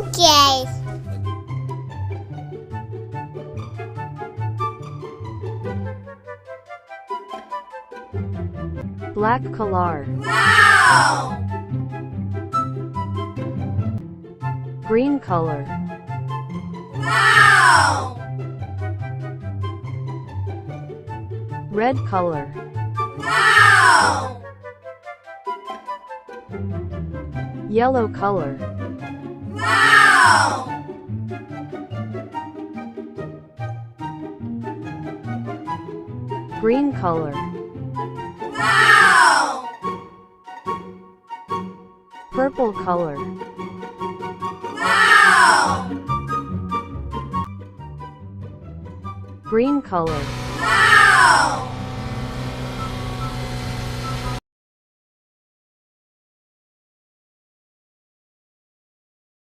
Okay. Black color. Wow! Green color. Wow! Red color. Wow! Yellow color. Wow! Green color. Wow! Purple color. Wow! Green color. Wow!